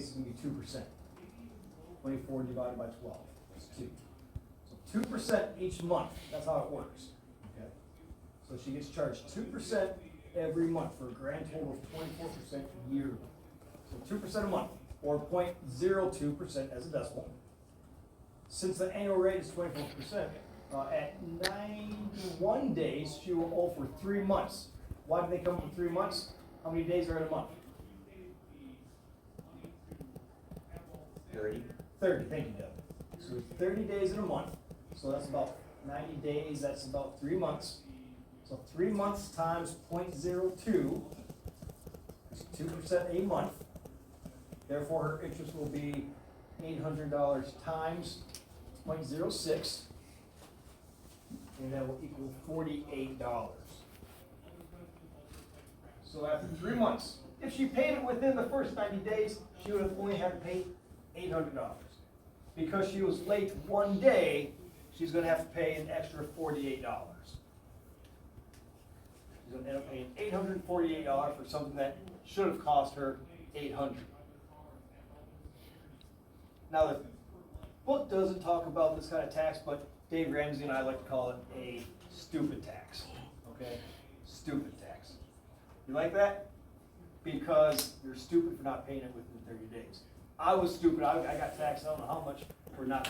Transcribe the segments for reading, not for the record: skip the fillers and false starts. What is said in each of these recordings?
case is going to be 2%. 24 divided by 12 is 2. So 2% each month. That's how it works. Okay. So she gets charged 2% every month for a grand total of 24% yearly. So 2% a month, or 0.02% as a decimal. Since the annual rate is 24%, at 91 days, she will owe for 3 months. Why do they come for 3 months? How many days are in a month? 30. 30, thank you, Deb. So 30 days in a month. So that's about 90 days, that's about 3 months. So 3 months times 0.02 is 2% a month. Therefore, her interest will be $800 times 0.06, and that will equal $48. So after 3 months, if she paid it within the first 90 days, she would have only had to pay $800. Because she was late 1 day, she's going to have to pay an extra $48. She's going to end up paying $848 for something that should have cost her $800. Now the book doesn't talk about this kind of tax, but Dave Ramsey and I like to call it a stupid tax. Okay? Stupid tax. You like that? Because you're stupid for not paying it within 30 days. I was stupid. I got taxed, I don't know how much, for not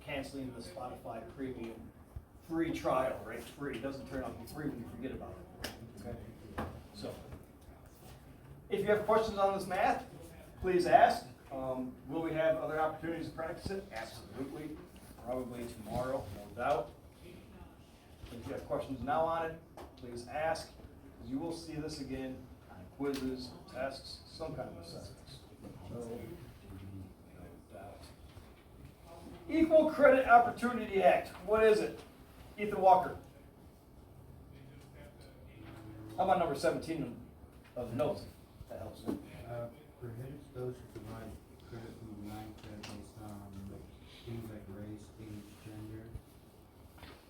canceling the Spotify premium free trial, right? Free. It doesn't turn out to be free when you forget about it. Okay? So, if you have questions on this math, please ask. Will we have other opportunities to practice it? Absolutely. Probably tomorrow, no doubt. If you have questions now on it, please ask. You will see this again on quizzes, tests, some kind of assessments. No doubt. Equal Credit Opportunity Act. What is it? Ethan Walker. I'm on number 17 of the notes. That helps me. Prohibits those who provide credit who deny credit based on things like race, age, gender.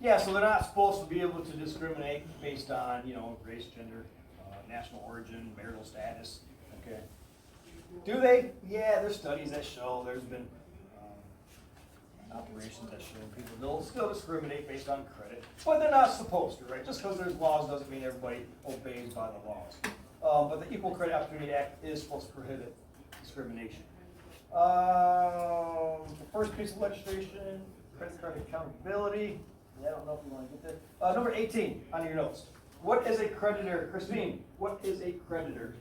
Yeah, so they're not supposed to be able to discriminate based on, race, gender, national origin, marital status. Okay. Do they? Yeah, there's studies that show there's been operations that show people they'll still discriminate based on credit, but they're not supposed to, right? Just because there's laws doesn't mean everybody obeys by the laws. But the Equal Credit Opportunity Act is supposed to prohibit discrimination. The first piece of legislation, credit card accountability. I don't know if you want to get there. Number 18 on your notes. What is a creditor? Christine, what is a creditor?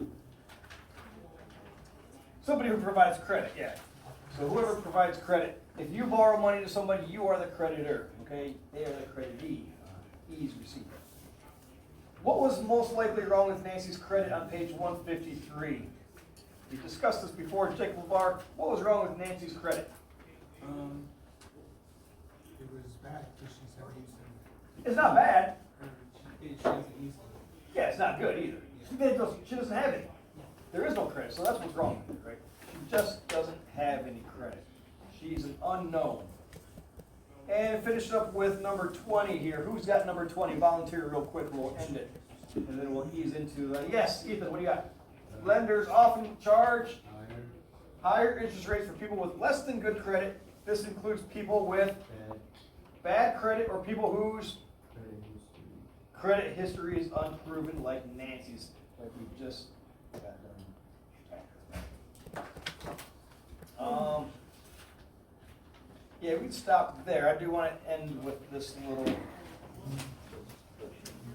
Somebody who provides credit, yeah. So whoever provides credit. If you borrow money to somebody, you are the creditor, okay? They are the creditee. E's receiver. What was most likely wrong with Nancy's credit on page 153? We discussed this before. Jacob LeVar, what was wrong with Nancy's credit? It was bad because she's not used to It's not bad. it. She doesn't use it. Yeah, it's not good either. She doesn't have any. There is no credit, so that's what's wrong with it, right? She just doesn't have any credit. She's an unknown. And finish up with number 20 here. Who's got number 20? Volunteer real quick, we'll end it. And then we'll ease into, yes, Ethan, what do you got? Lenders often charge higher interest rates for people with less than good credit. This includes people with bad credit or people whose credit history is unproven, like Nancy's, like we just got done. Yeah, we'd stop there. I do want to end with this little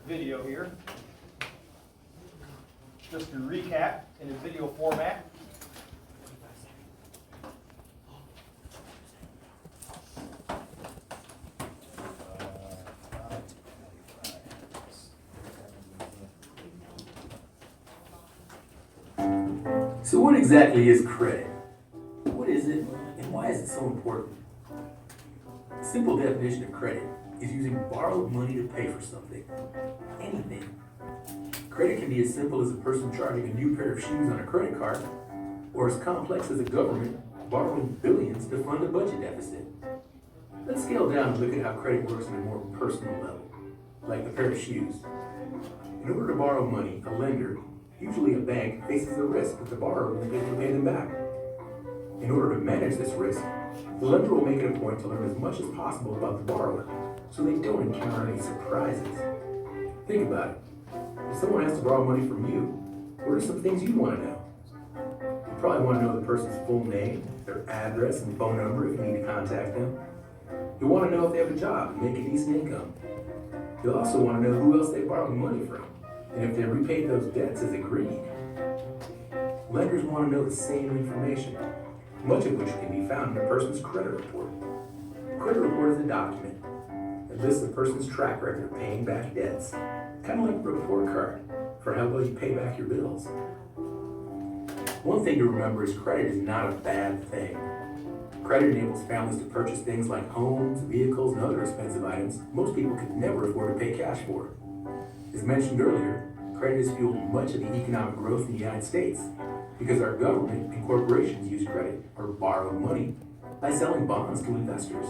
video here. Just to recap in a video format. So what exactly is credit? What is it, and why is it so important? A simple definition of credit is using borrowed money to pay for something, anything. Credit can be as simple as a person charging a new pair of shoes on a credit card, or as complex as a government borrowing billions to fund a budget deficit. Let's scale down and look at how credit works on a more personal level, like the pair of shoes. In order to borrow money, a lender, usually a bank, faces the risk that the borrower will be able to pay them back. In order to manage this risk, the lender will make it a point to learn as much as possible about the borrower so they don't encounter any surprises. Think about it. If someone has to borrow money from you, what are some things you want to know? You probably want to know the person's full name, their address and phone number if you need to contact them. You'll want to know if they have a job and make a decent income. You'll also want to know who else they borrowed money from and if they repaid those debts as agreed. Lenders want to know the same information, much of which can be found in a person's credit report. A credit report is a document that lists a person's track record of paying back debts, kind of like a report card for how well you pay back your bills. One thing to remember is credit is not a bad thing. Credit enables families to purchase things like homes, vehicles, and other expensive items most people could never afford to pay cash for. As mentioned earlier, credit has fueled much of the economic growth in the United States because our government and corporations use credit or borrow money by selling bonds to investors.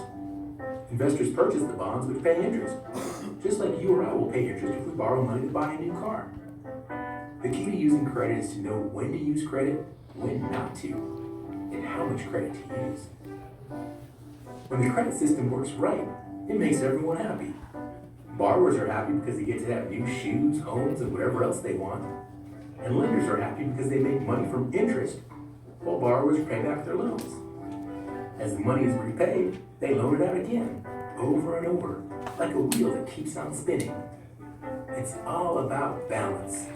Investors purchase the bonds which pay interest, just like you or I will pay interest if we borrow money to buy a new car. The key to using credit is to know when to use credit, when not to, and how much credit to use. When the credit system works right, it makes everyone happy. Borrowers are happy because they get to have new shoes, homes, and whatever else they want. And lenders are happy because they make money from interest while borrowers pay back their loans. As the money is repaid, they loan it out again, over and over, like a wheel that keeps on spinning. It's all about balance.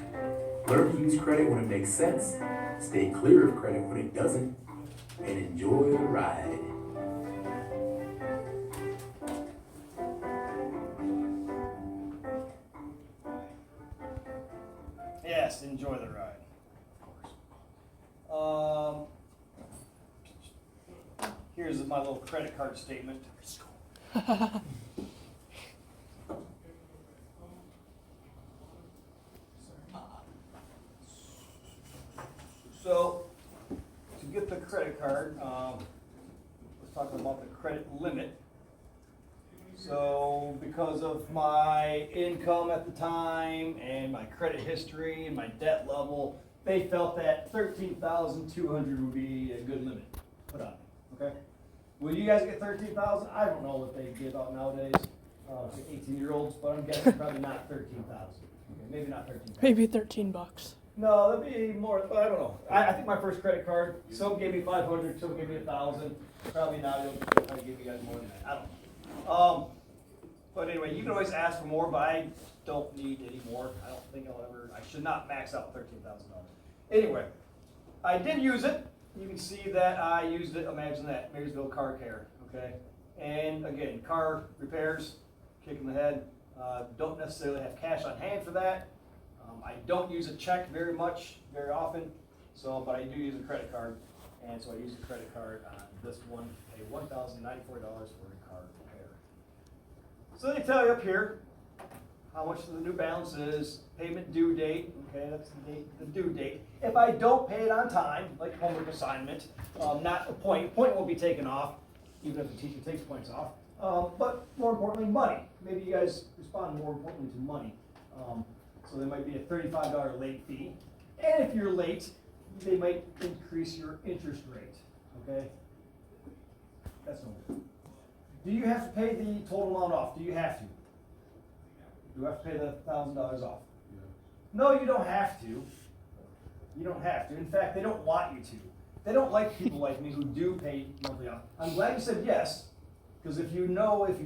Learn to use credit when it makes sense, stay clear of credit when it doesn't, and enjoy the ride. Yes, enjoy the ride, of course. Here's my little credit card statement. So, to get the credit card, let's talk about the credit limit. So, because of my income at the time and my credit history and my debt level, they felt that $13,200 would be a good limit to put on me. Okay? Will you guys get $13,000? I don't know what they give out nowadays, 18-year-olds, but I'm guessing probably not $13,000. Okay, maybe not $13,000. Maybe $13. No, that'd be more. I don't know. I think my first credit card, some gave me $500, some gave me $1,000. Probably now they'll probably give you guys more than that. I don't know. But anyway, you can always ask for more, but I don't need any more. I don't think I should not max out $13,000. Anyway, I did use it. You can see that I used it. Imagine that, Marysville Car Care. Okay, and again, car repairs, kick in the head. Don't necessarily have cash on hand for that. I don't use a check very often, but I do use a credit card, and so I use a credit card on this one, pay $1,094 for a car repair. So they tell you up here how much the new balance is, payment due date, okay, that's the due date. If I don't pay it on time, like homework assignment, not a point won't be taken off, even if the teacher takes points off, but more importantly, money. Maybe you guys respond more importantly to money. So there might be a $35 late fee, and if you're late, they might increase your interest rate, okay? That's no good. Do you have to pay the total amount off? Do you have to? Do you have to pay the $1,000 off? No, you don't have to. You don't have to. In fact, they don't want you to. They don't like people like me who do pay monthly off. I'm glad you said yes, because if you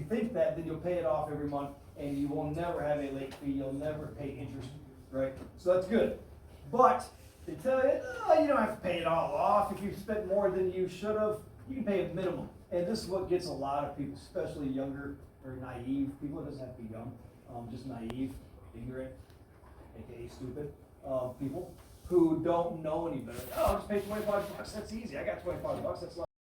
think that, then you'll pay it off every month, and you will never have a late fee. You'll never pay interest, right? So that's good. But they tell you, oh, you don't have to pay it all off. If you spent more than you should have, you can pay a minimum. And this is what gets a lot of people, especially younger or naive people. It doesn't have to be young, just naive, ignorant, aka stupid people who don't know any better. Oh, I'll just pay $25. That's easy. I got $25. That's